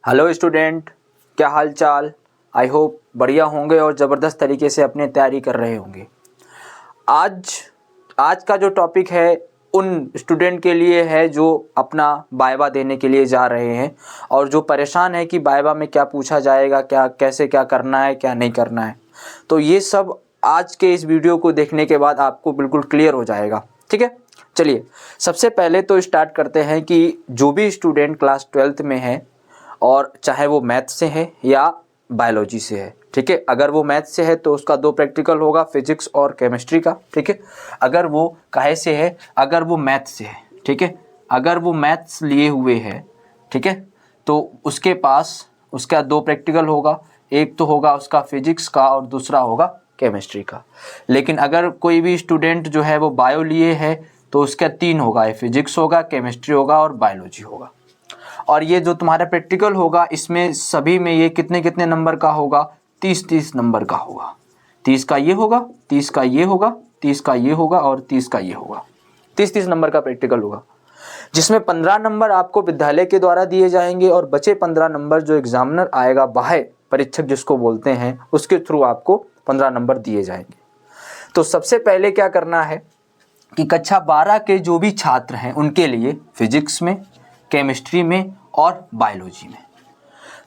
Hello student, क्या हाल चाल। I hope बढ़िया होंगे और ज़बरदस्त तरीके से अपनी तैयारी कर रहे होंगे। आज का जो टॉपिक है उन स्टूडेंट के लिए है जो अपना वाइवा देने के लिए जा रहे हैं और जो परेशान है कि वाइवा में क्या पूछा जाएगा, क्या कैसे क्या करना है, क्या नहीं करना है। तो ये सब आज के इस वीडियो को देखने के बाद आपको बिल्कुल क्लियर हो जाएगा। ठीक है, चलिए सबसे पहले तो स्टार्ट करते हैं कि जो भी स्टूडेंट क्लास 12th में है और चाहे वो मैथ से है या बायोलॉजी से है, ठीक है। अगर वो मैथ से है तो उसका 2 प्रैक्टिकल होगा, फिजिक्स और केमिस्ट्री का, ठीक है। अगर वो काहे से है, अगर वो मैथ से है, ठीक है, अगर वो मैथ्स लिए हुए है, ठीक है, तो उसके पास उसका 2 प्रैक्टिकल होगा। एक तो होगा उसका फिजिक्स का और दूसरा होगा केमिस्ट्री का। लेकिन अगर कोई भी स्टूडेंट जो है वो बायो लिए है तो उसका 3 होगा, फिजिक्स होगा, केमिस्ट्री होगा और बायोलॉजी होगा। और ये जो तुम्हारा प्रैक्टिकल होगा इसमें सभी में ये कितने कितने नंबर का होगा, 30 नंबर का होगा। 30 का ये होगा, 30 का ये होगा, 30 का ये होगा और 30 का ये होगा। 30 नंबर का प्रैक्टिकल होगा, जिसमें 15 नंबर आपको विद्यालय के द्वारा दिए जाएंगे और बचे 15 नंबर जो एग्जामिनर आएगा, बाह्य परीक्षक जिसको बोलते हैं, उसके थ्रू आपको 15 नंबर दिए जाएंगे। तो सबसे पहले क्या करना है कि कक्षा 12 के जो भी छात्र हैं उनके लिए फिजिक्स में, केमिस्ट्री में और बायोलॉजी में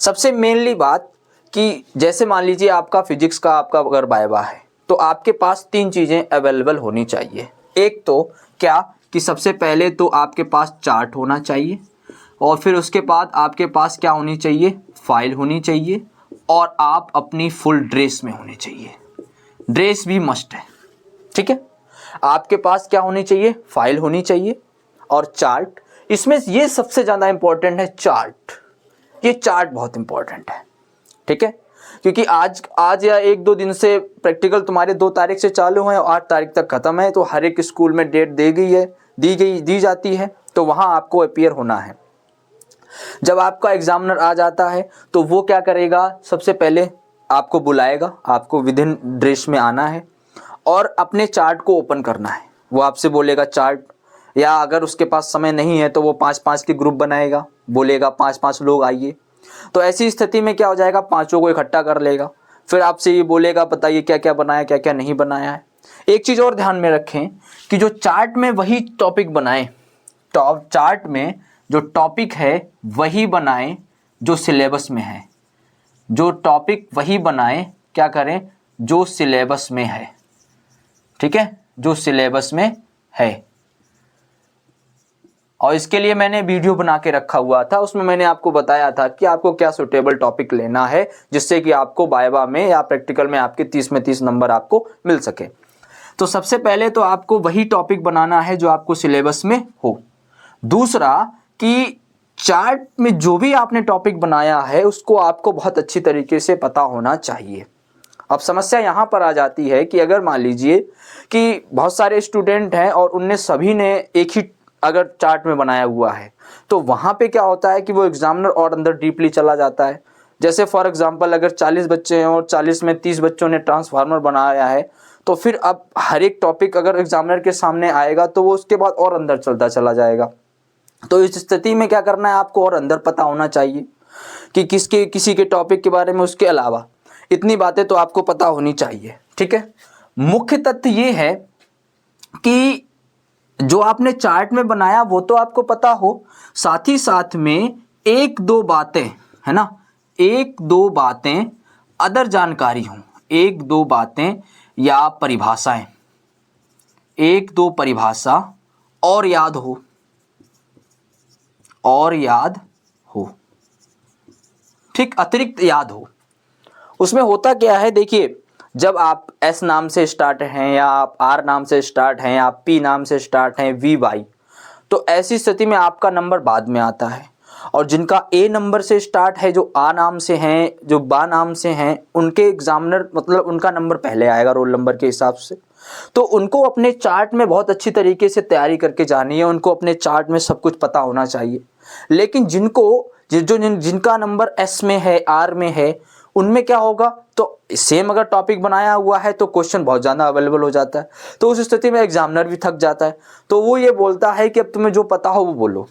सबसे मेनली बात कि जैसे मान लीजिए आपका फिजिक्स का आपका अगर वाइवा है तो आपके पास 3 चीज़ें अवेलेबल होनी चाहिए। एक तो क्या कि सबसे पहले तो आपके पास चार्ट होना चाहिए और फिर उसके बाद आपके पास क्या होनी चाहिए, फाइल होनी चाहिए और आप अपनी फुल ड्रेस में होने चाहिए। ड्रेस भी मस्ट है, ठीक है। आपके पास क्या होनी चाहिए, फाइल होनी चाहिए और चार्ट। इसमें ये सबसे ज़्यादा इंपॉर्टेंट है चार्ट। ये चार्ट बहुत इंपॉर्टेंट है, ठीक है, क्योंकि आज या 1-2 दिन से प्रैक्टिकल तुम्हारे 2 तारीख से चालू है और 8 तारीख तक ख़त्म है। तो हर एक स्कूल में डेट दी जाती है, तो वहाँ आपको अपीयर होना है। जब आपका एग्जामिनर आ जाता है तो वो क्या करेगा, सबसे पहले आपको बुलाएगा, आपको विदिन ड्रेस में आना है और अपने चार्ट को ओपन करना है। वो आपसे बोलेगा चार्ट, या अगर उसके पास समय नहीं है तो वो 5-5 के ग्रुप बनाएगा, बोलेगा 5-5 लोग आइए। तो ऐसी स्थिति में क्या हो जाएगा, 5 को इकट्ठा कर लेगा। फिर आपसे ये बोलेगा बताइए क्या क्या बनाया, क्या क्या नहीं बनाया है। एक चीज़ और ध्यान में रखें कि जो चार्ट में वही टॉपिक बनाएं, चार्ट में जो टॉपिक है वही बनाएं जो सिलेबस में है। जो टॉपिक वही बनाएं, क्या करें, जो सिलेबस में है, ठीक है, जो सिलेबस में है। और इसके लिए मैंने वीडियो बना के रखा हुआ था, उसमें मैंने आपको बताया था कि आपको क्या सुटेबल टॉपिक लेना है जिससे कि आपको वाइवा में या प्रैक्टिकल में आपके 30 में 30 नंबर आपको मिल सके। तो सबसे पहले तो आपको वही टॉपिक बनाना है जो आपको सिलेबस में हो। दूसरा कि चार्ट में जो भी आपने टॉपिक बनाया है उसको आपको बहुत अच्छी तरीके से पता होना चाहिए। अब समस्या यहाँ पर आ जाती है कि अगर मान लीजिए कि बहुत सारे स्टूडेंट हैं और उनने सभी ने एक ही अगर चार्ट में बनाया हुआ है तो वहाँ पे क्या होता है कि वो एग्जामिनर और अंदर डीपली चला जाता है। जैसे फॉर एग्जांपल अगर 40 बच्चे हैं और 40 में 30 बच्चों ने ट्रांसफार्मर बनाया है तो फिर अब हर एक टॉपिक अगर एग्जामिनर के सामने आएगा तो वो उसके बाद और अंदर चलता चला जाएगा। तो इस स्थिति में क्या करना है, आपको और अंदर पता होना चाहिए कि किसी के टॉपिक के बारे में। उसके अलावा इतनी बातें तो आपको पता होनी चाहिए, ठीक है। मुख्य तथ्य ये है कि जो आपने चार्ट में बनाया वो तो आपको पता हो, साथ ही साथ में 1-2 बातें, है ना, 1-2 बातें अदर जानकारी हो, 1-2 बातें या परिभाषाएं, 1-2 परिभाषा और याद हो, ठीक, अतिरिक्त याद हो। उसमें होता क्या है, देखिए, जब आप एस नाम से स्टार्ट हैं या आप आर नाम से स्टार्ट हैं या आप पी नाम से स्टार्ट हैं, वी वाई, तो ऐसी स्थिति में आपका नंबर बाद में आता है। और जिनका ए नंबर से स्टार्ट है, जो आ नाम से हैं, जो बा नाम से हैं, उनके एग्जामिनर मतलब उनका नंबर पहले आएगा रोल नंबर के हिसाब से। तो उनको अपने चार्ट में बहुत अच्छी तरीके से तैयारी करके जानी है, उनको अपने चार्ट में सब कुछ पता होना चाहिए। लेकिन जिनका नंबर एस में है, आर में है, उनमें क्या होगा, तो सेम अगर टॉपिक बनाया हुआ है तो क्वेश्चन बहुत ज़्यादा अवेलेबल हो जाता है। तो उस स्थिति में एग्जामिनर भी थक जाता है, तो वो ये बोलता है कि अब तुम्हें जो पता हो वो बोलो।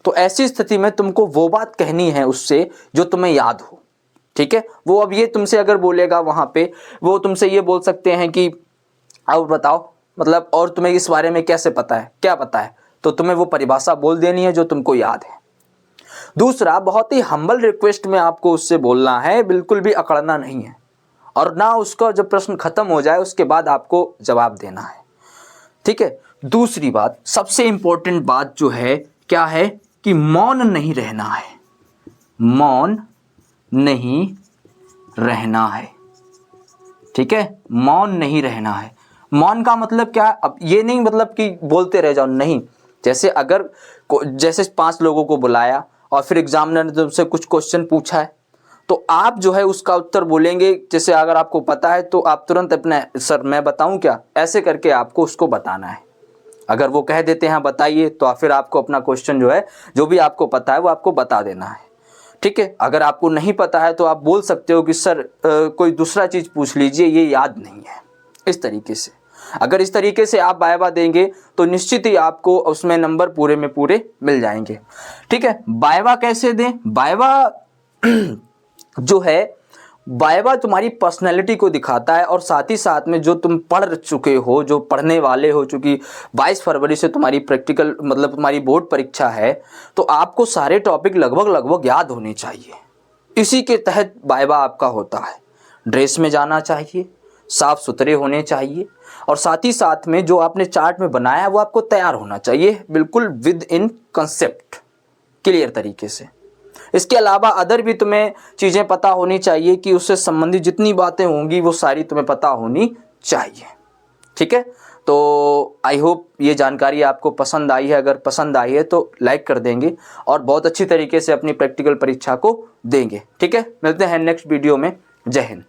तो ऐसी स्थिति में तुमको वो बात कहनी है उससे जो तुम्हें याद हो, ठीक है। वो अब ये तुमसे अगर बोलेगा वहाँ पे, वो तुमसे ये बोल सकते हैं कि अब बताओ मतलब और तुम्हें इस बारे में कैसे पता है, क्या पता है, तो तुम्हें वो परिभाषा बोल देनी है जो तुमको याद है। दूसरा, बहुत ही हम्बल रिक्वेस्ट में आपको उससे बोलना है, बिल्कुल भी अकड़ना नहीं है, और ना उसका जब प्रश्न खत्म हो जाए उसके बाद आपको जवाब देना है, ठीक है। दूसरी बात, सबसे इंपॉर्टेंट बात जो है क्या है कि मौन नहीं रहना है, मौन नहीं रहना है, ठीक है। मौन नहीं रहना है। मौन का मतलब क्या, अब ये नहीं मतलब कि बोलते रह जाओ, नहीं। जैसे अगर जैसे 5 लोगों को बुलाया और फिर एग्जामिनर ने तुमसे कुछ क्वेश्चन पूछा है, तो आप जो है उसका उत्तर बोलेंगे। जैसे अगर आपको पता है तो आप तुरंत अपने सर मैं बताऊं क्या, ऐसे करके आपको उसको बताना है। अगर वो कह देते हैं बताइए, तो फिर आपको अपना क्वेश्चन जो है, जो भी आपको पता है वो आपको बता देना है, ठीक है। अगर आपको नहीं पता है तो आप बोल सकते हो कि सर कोई दूसरा चीज़ पूछ लीजिए, ये याद नहीं है, इस तरीके से। अगर इस तरीके से आप वाइवा देंगे तो निश्चित ही आपको उसमें नंबर पूरे में पूरे मिल जाएंगे, ठीक है। वाइवा कैसे दें, वाइवा जो है, वाइवा तुम्हारी पर्सनैलिटी को दिखाता है, और साथ ही साथ में जो तुम पढ़ चुके हो, जो पढ़ने वाले हो, चूँकि 22 फरवरी से तुम्हारी प्रैक्टिकल मतलब तुम्हारी बोर्ड परीक्षा है, तो आपको सारे टॉपिक लगभग याद होने चाहिए। इसी के तहत वाइवा आपका होता है। ड्रेस में जाना चाहिए, साफ सुथरे होने चाहिए, और साथ ही साथ में जो आपने चार्ट में बनाया है वो आपको तैयार होना चाहिए, बिल्कुल विद इन कंसेप्ट, क्लियर तरीके से। इसके अलावा अदर भी तुम्हें चीज़ें पता होनी चाहिए कि उससे संबंधित जितनी बातें होंगी वो सारी तुम्हें पता होनी चाहिए, ठीक है। तो आई होप ये जानकारी आपको पसंद आई है। अगर पसंद आई है तो लाइक कर देंगे और बहुत अच्छी तरीके से अपनी प्रैक्टिकल परीक्षा को देंगे, ठीक है। मिलते हैं नेक्स्ट वीडियो में। जय हिंद।